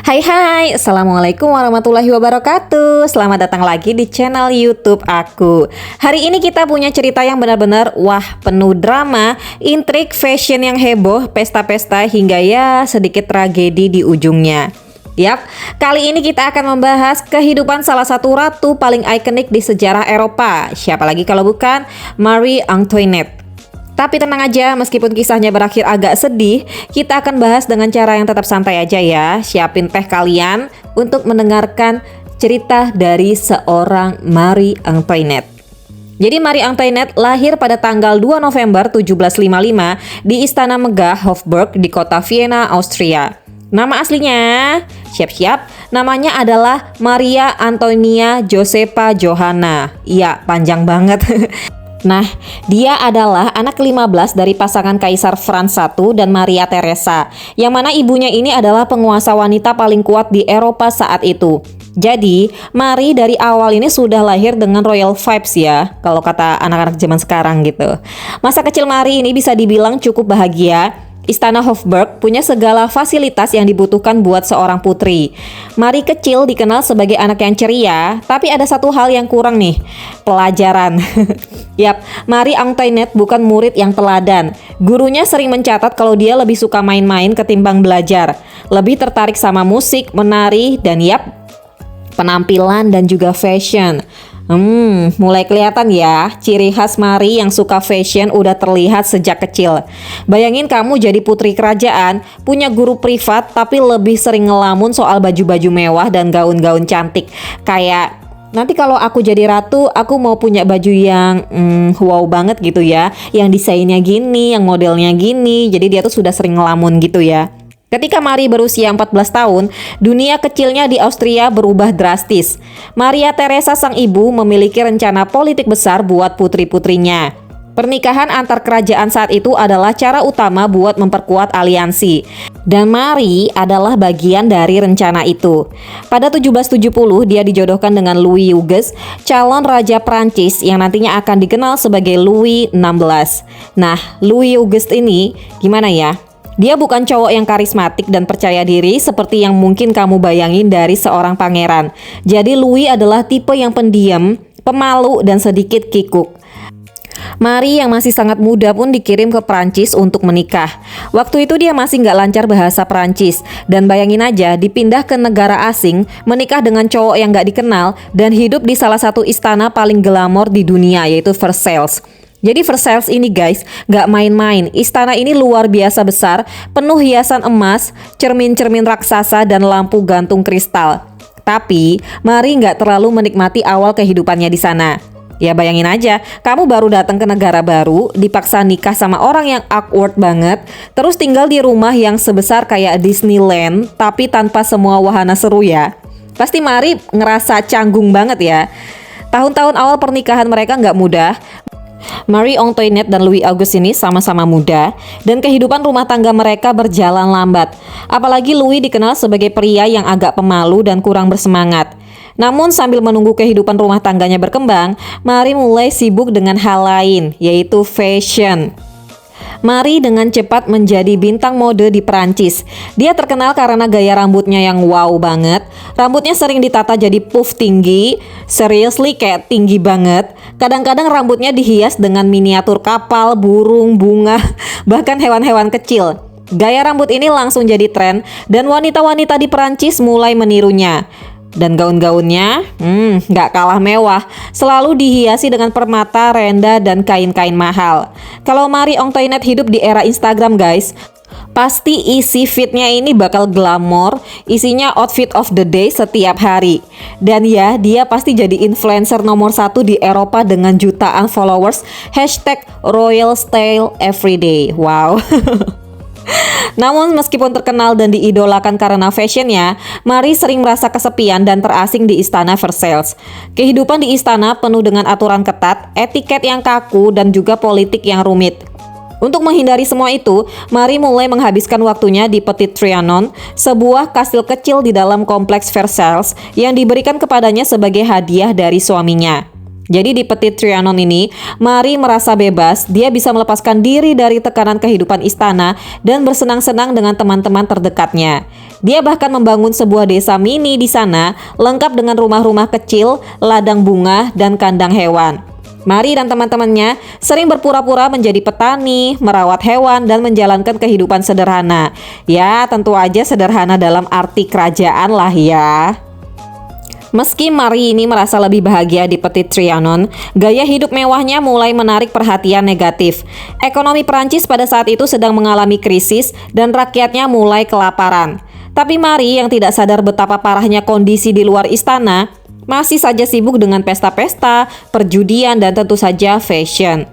Hai hai, Assalamualaikum warahmatullahi wabarakatuh. Selamat datang lagi di channel YouTube aku. Hari ini kita punya cerita yang benar-benar penuh drama, intrik, fashion yang heboh, pesta-pesta hingga ya sedikit tragedi di ujungnya. Yap, kali ini kita akan membahas kehidupan salah satu ratu paling ikonik di sejarah Eropa. Siapa lagi kalau bukan Marie Antoinette. Tapi tenang aja, meskipun kisahnya berakhir agak sedih, kita akan bahas dengan cara yang tetap santai aja ya. Siapin teh kalian untuk mendengarkan cerita dari seorang Marie Antoinette. Jadi Marie Antoinette lahir pada tanggal 2 November 1755 di Istana Megah Hofburg di kota Vienna, Austria. Nama aslinya, siap-siap, namanya adalah Maria Antonia Josepha Johanna. Iya, panjang banget. Nah, dia adalah anak ke-15 dari pasangan Kaisar Frans I dan Maria Theresa, yang mana ibunya ini adalah penguasa wanita paling kuat di Eropa saat itu. Jadi, Marie dari awal ini sudah lahir dengan royal vibes ya, kalau kata anak-anak zaman sekarang gitu. Masa kecil Marie ini bisa dibilang cukup bahagia. Istana Hofburg punya segala fasilitas yang dibutuhkan buat seorang putri. Marie kecil dikenal sebagai anak yang ceria, tapi ada satu hal yang kurang nih, pelajaran. Yap, Marie Antoinette bukan murid yang teladan. Gurunya sering mencatat kalau dia lebih suka main-main ketimbang belajar. Lebih tertarik sama musik, menari, dan penampilan dan juga fashion. Mulai kelihatan ya, ciri khas Marie yang suka fashion udah terlihat sejak kecil. Bayangin kamu jadi putri kerajaan, punya guru privat tapi lebih sering ngelamun soal baju-baju mewah dan gaun-gaun cantik. Kayak, nanti kalau aku jadi ratu, aku mau punya baju yang wow banget gitu ya. Yang desainnya gini, yang modelnya gini. Jadi dia tuh sudah sering ngelamun gitu ya. Ketika Marie berusia 14 tahun, dunia kecilnya di Austria berubah drastis. Maria Theresa sang ibu memiliki rencana politik besar buat putri-putrinya. Pernikahan antar kerajaan saat itu adalah cara utama buat memperkuat aliansi. Dan Marie adalah bagian dari rencana itu. Pada 1770 dia dijodohkan dengan Louis Hugues, calon raja Prancis yang nantinya akan dikenal sebagai Louis XVI. Nah, Louis Hugues ini gimana ya? Dia bukan cowok yang karismatik dan percaya diri seperti yang mungkin kamu bayangin dari seorang pangeran. Jadi Louis adalah tipe yang pendiam, pemalu, dan sedikit kikuk. Marie yang masih sangat muda pun dikirim ke Prancis untuk menikah. Waktu itu dia masih nggak lancar bahasa Prancis. Dan bayangin aja, dipindah ke negara asing, menikah dengan cowok yang nggak dikenal, dan hidup di salah satu istana paling glamor di dunia, yaitu Versailles. Jadi Versailles ini guys, gak main-main. Istana ini luar biasa besar, penuh hiasan emas, cermin-cermin raksasa, dan lampu gantung kristal. Tapi Marie gak terlalu menikmati awal kehidupannya di sana. Ya bayangin aja, kamu baru datang ke negara baru, dipaksa nikah sama orang yang awkward banget, terus tinggal di rumah yang sebesar kayak Disneyland, tapi tanpa semua wahana seru ya. Pasti Marie ngerasa canggung banget ya. Tahun-tahun awal pernikahan mereka gak mudah. Marie Antoinette dan Louis Auguste ini sama-sama muda dan kehidupan rumah tangga mereka berjalan lambat. Apalagi Louis dikenal sebagai pria yang agak pemalu dan kurang bersemangat. Namun sambil menunggu kehidupan rumah tangganya berkembang, Marie mulai sibuk dengan hal lain, yaitu fashion. Marie dengan cepat menjadi bintang mode di Perancis. Dia terkenal karena gaya rambutnya yang wow banget. Rambutnya sering ditata jadi puff tinggi, seriously kayak tinggi banget. Kadang-kadang rambutnya dihias dengan miniatur kapal, burung, bunga, bahkan hewan-hewan kecil. Gaya rambut ini langsung jadi tren dan wanita-wanita di Perancis mulai menirunya. Dan gaun-gaunnya gak kalah mewah, selalu dihiasi dengan permata, renda, dan kain-kain mahal. Kalau Marie Antoinette hidup di era Instagram guys, pasti isi feednya ini bakal glamor, isinya outfit of the day setiap hari. Dan ya, dia pasti jadi influencer nomor 1 di Eropa dengan jutaan followers, #RoyalStyleEveryday. Wow. Namun meskipun terkenal dan diidolakan karena fashionnya, Marie sering merasa kesepian dan terasing di istana Versailles. Kehidupan di istana penuh dengan aturan ketat, etiket yang kaku, dan juga politik yang rumit. Untuk menghindari semua itu, Marie mulai menghabiskan waktunya di Petit Trianon, sebuah kastil kecil di dalam kompleks Versailles yang diberikan kepadanya sebagai hadiah dari suaminya. Jadi di Petit Trianon ini, Marie merasa bebas, dia bisa melepaskan diri dari tekanan kehidupan istana dan bersenang-senang dengan teman-teman terdekatnya. Dia bahkan membangun sebuah desa mini di sana, lengkap dengan rumah-rumah kecil, ladang bunga, dan kandang hewan. Marie dan teman-temannya sering berpura-pura menjadi petani, merawat hewan, dan menjalankan kehidupan sederhana. Ya, tentu aja sederhana dalam arti kerajaan lah ya. Meski Marie ini merasa lebih bahagia di Petit Trianon, gaya hidup mewahnya mulai menarik perhatian negatif. Ekonomi Perancis pada saat itu sedang mengalami krisis dan rakyatnya mulai kelaparan. Tapi Marie yang tidak sadar betapa parahnya kondisi di luar istana, masih saja sibuk dengan pesta-pesta, perjudian, dan tentu saja fashion.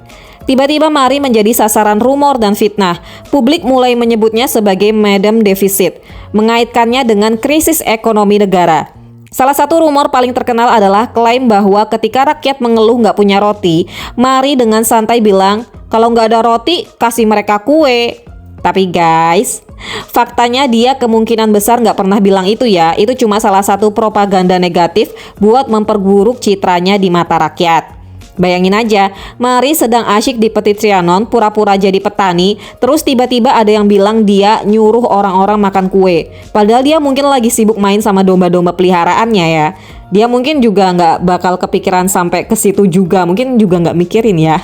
Tiba-tiba Marie menjadi sasaran rumor dan fitnah. Publik mulai menyebutnya sebagai Madame Deficit, mengaitkannya dengan krisis ekonomi negara. Salah satu rumor paling terkenal adalah klaim bahwa ketika rakyat mengeluh nggak punya roti, Marie dengan santai bilang, kalau nggak ada roti, kasih mereka kue. Tapi guys, faktanya dia kemungkinan besar nggak pernah bilang itu ya. Itu cuma salah satu propaganda negatif buat memperburuk citranya di mata rakyat. Bayangin aja, Marie sedang asyik di Petit Trianon, pura-pura jadi petani, terus tiba-tiba ada yang bilang dia nyuruh orang-orang makan kue. Padahal dia mungkin lagi sibuk main sama domba-domba peliharaannya ya. Dia mungkin juga nggak bakal kepikiran sampai ke situ juga, mungkin juga nggak mikirin ya.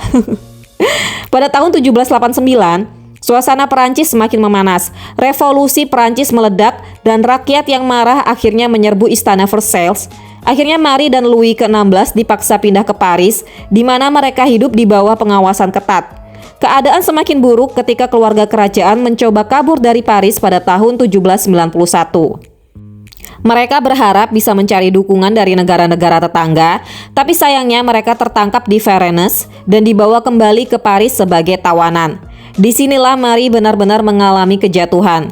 Pada tahun 1789, suasana Perancis semakin memanas. Revolusi Perancis meledak dan rakyat yang marah akhirnya menyerbu istana Versailles. Akhirnya Marie dan Louis ke-16 dipaksa pindah ke Paris, di mana mereka hidup di bawah pengawasan ketat. Keadaan semakin buruk ketika keluarga kerajaan mencoba kabur dari Paris pada tahun 1791. Mereka berharap bisa mencari dukungan dari negara-negara tetangga, tapi sayangnya mereka tertangkap di Varennes dan dibawa kembali ke Paris sebagai tawanan. Disinilah Marie benar-benar mengalami kejatuhan.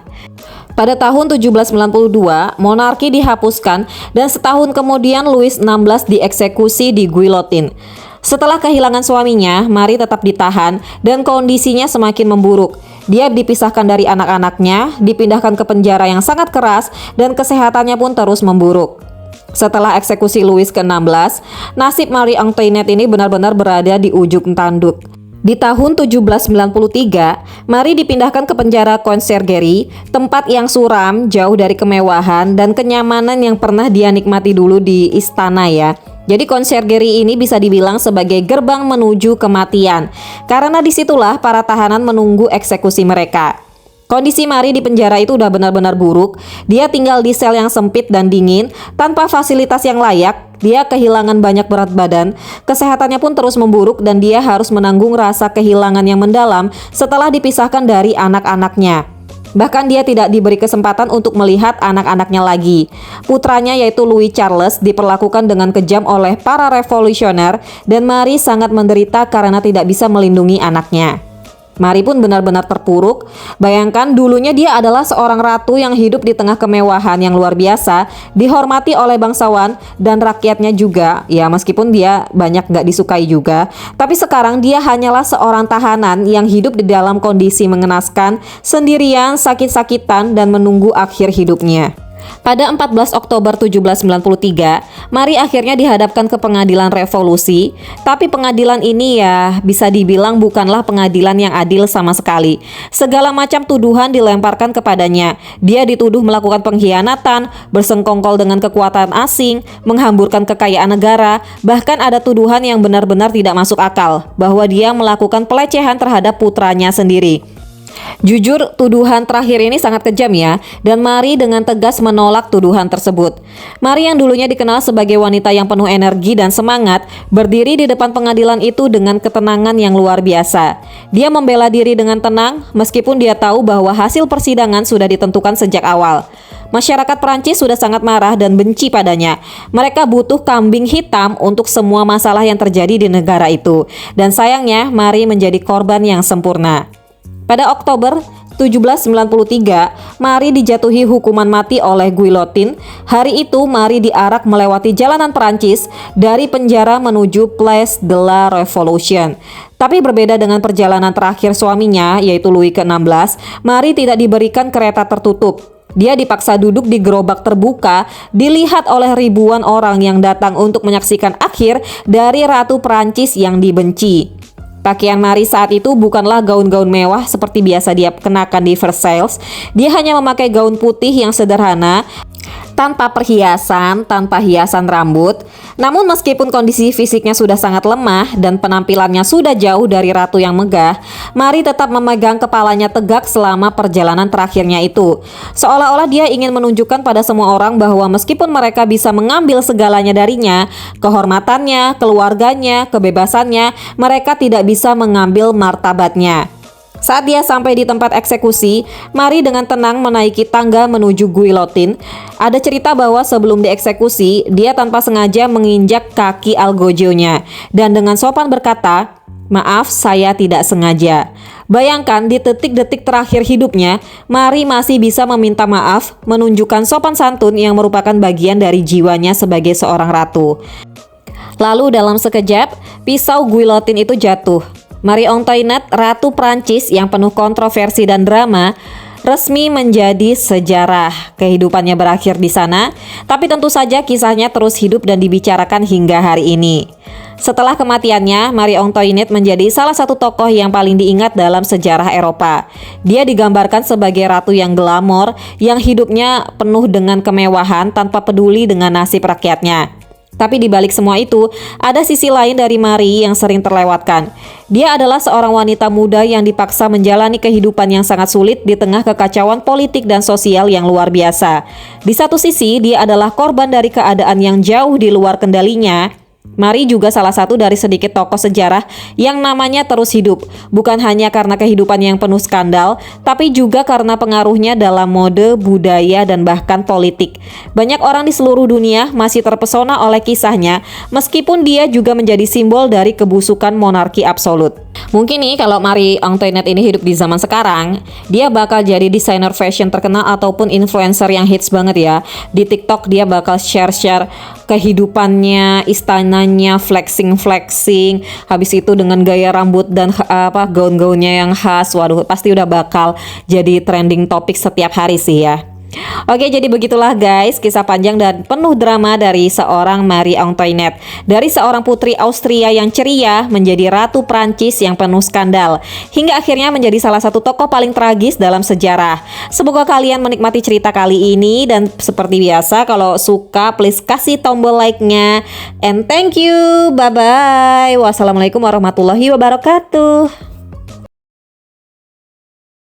Pada tahun 1792, monarki dihapuskan dan setahun kemudian Louis XVI dieksekusi di guillotine. Setelah kehilangan suaminya, Marie tetap ditahan dan kondisinya semakin memburuk. Dia dipisahkan dari anak-anaknya, dipindahkan ke penjara yang sangat keras, dan kesehatannya pun terus memburuk. Setelah eksekusi Louis ke-16, nasib Marie Antoinette ini benar-benar berada di ujung tanduk. Di tahun 1793, Marie dipindahkan ke penjara Conciergerie, tempat yang suram, jauh dari kemewahan dan kenyamanan yang pernah dia nikmati dulu di istana ya. Jadi Conciergerie ini bisa dibilang sebagai gerbang menuju kematian, karena disitulah para tahanan menunggu eksekusi mereka. Kondisi Marie di penjara itu udah benar-benar buruk. Dia tinggal di sel yang sempit dan dingin, tanpa fasilitas yang layak. Dia kehilangan banyak berat badan, kesehatannya pun terus memburuk dan dia harus menanggung rasa kehilangan yang mendalam setelah dipisahkan dari anak-anaknya. Bahkan dia tidak diberi kesempatan untuk melihat anak-anaknya lagi. Putranya yaitu Louis Charles diperlakukan dengan kejam oleh para revolusioner dan Marie sangat menderita karena tidak bisa melindungi anaknya. Marie pun benar-benar terpuruk. Bayangkan dulunya dia adalah seorang ratu yang hidup di tengah kemewahan yang luar biasa, dihormati oleh bangsawan dan rakyatnya juga. Ya meskipun dia banyak gak disukai juga, tapi sekarang dia hanyalah seorang tahanan yang hidup di dalam kondisi mengenaskan, sendirian, sakit-sakitan dan menunggu akhir hidupnya. Pada 14 Oktober 1793, Marie akhirnya dihadapkan ke pengadilan revolusi, tapi pengadilan ini ya bisa dibilang bukanlah pengadilan yang adil sama sekali. Segala macam tuduhan dilemparkan kepadanya. Dia dituduh melakukan pengkhianatan, bersengkongkol dengan kekuatan asing, menghamburkan kekayaan negara, bahkan ada tuduhan yang benar-benar tidak masuk akal, bahwa dia melakukan pelecehan terhadap putranya sendiri. Jujur, tuduhan terakhir ini sangat kejam ya, dan Marie dengan tegas menolak tuduhan tersebut. Marie yang dulunya dikenal sebagai wanita yang penuh energi dan semangat, berdiri di depan pengadilan itu dengan ketenangan yang luar biasa. Dia membela diri dengan tenang, meskipun dia tahu bahwa hasil persidangan sudah ditentukan sejak awal. Masyarakat Perancis sudah sangat marah dan benci padanya. Mereka butuh kambing hitam untuk semua masalah yang terjadi di negara itu. Dan sayangnya, Marie menjadi korban yang sempurna. Pada Oktober 1793, Marie dijatuhi hukuman mati oleh guillotine. Hari itu Marie diarak melewati jalanan Perancis dari penjara menuju Place de la Révolution. Tapi berbeda dengan perjalanan terakhir suaminya, yaitu Louis ke-16, Marie tidak diberikan kereta tertutup. Dia dipaksa duduk di gerobak terbuka, dilihat oleh ribuan orang yang datang untuk menyaksikan akhir dari Ratu Prancis yang dibenci. Pakaian Marie saat itu bukanlah gaun-gaun mewah seperti biasa dia kenakan di Versailles. Dia hanya memakai gaun putih yang sederhana, tanpa perhiasan, tanpa hiasan rambut. Namun meskipun kondisi fisiknya sudah sangat lemah dan penampilannya sudah jauh dari ratu yang megah, Marie tetap memegang kepalanya tegak selama perjalanan terakhirnya itu. Seolah-olah dia ingin menunjukkan pada semua orang bahwa meskipun mereka bisa mengambil segalanya darinya, kehormatannya, keluarganya, kebebasannya, mereka tidak bisa mengambil martabatnya. Saat dia sampai di tempat eksekusi, Marie dengan tenang menaiki tangga menuju guillotine. Ada cerita bahwa sebelum dieksekusi, dia tanpa sengaja menginjak kaki algojonya dan dengan sopan berkata, "Maaf, saya tidak sengaja." Bayangkan di detik-detik terakhir hidupnya, Marie masih bisa meminta maaf, menunjukkan sopan santun yang merupakan bagian dari jiwanya sebagai seorang ratu. Lalu dalam sekejap, pisau guillotine itu jatuh. Marie Antoinette, Ratu Prancis yang penuh kontroversi dan drama, resmi menjadi sejarah. Kehidupannya berakhir di sana, tapi tentu saja kisahnya terus hidup dan dibicarakan hingga hari ini. Setelah kematiannya, Marie Antoinette menjadi salah satu tokoh yang paling diingat dalam sejarah Eropa. Dia digambarkan sebagai ratu yang glamor, yang hidupnya penuh dengan kemewahan tanpa peduli dengan nasib rakyatnya. Tapi di balik semua itu, ada sisi lain dari Marie yang sering terlewatkan. Dia adalah seorang wanita muda yang dipaksa menjalani kehidupan yang sangat sulit di tengah kekacauan politik dan sosial yang luar biasa. Di satu sisi, dia adalah korban dari keadaan yang jauh di luar kendalinya. Marie juga salah satu dari sedikit tokoh sejarah yang namanya terus hidup, bukan hanya karena kehidupan yang penuh skandal, tapi juga karena pengaruhnya dalam mode, budaya, dan bahkan politik. Banyak orang di seluruh dunia masih terpesona oleh kisahnya, meskipun dia juga menjadi simbol dari kebusukan monarki absolut. Mungkin nih kalau Marie Antoinette ini hidup di zaman sekarang, dia bakal jadi desainer fashion terkenal ataupun influencer yang hits banget ya. Di TikTok dia bakal share-share kehidupannya, istananya, flexing, habis itu dengan gaya rambut dan gaun-gaunnya yang khas. Waduh, pasti udah bakal jadi trending topik setiap hari sih ya. Oke, jadi begitulah guys kisah panjang dan penuh drama dari seorang Marie Antoinette. Dari seorang putri Austria yang ceria menjadi ratu Prancis yang penuh skandal, hingga akhirnya menjadi salah satu tokoh paling tragis dalam sejarah. Semoga kalian menikmati cerita kali ini, dan seperti biasa kalau suka please kasih tombol like-nya. And thank you, bye-bye. Wassalamualaikum warahmatullahi wabarakatuh.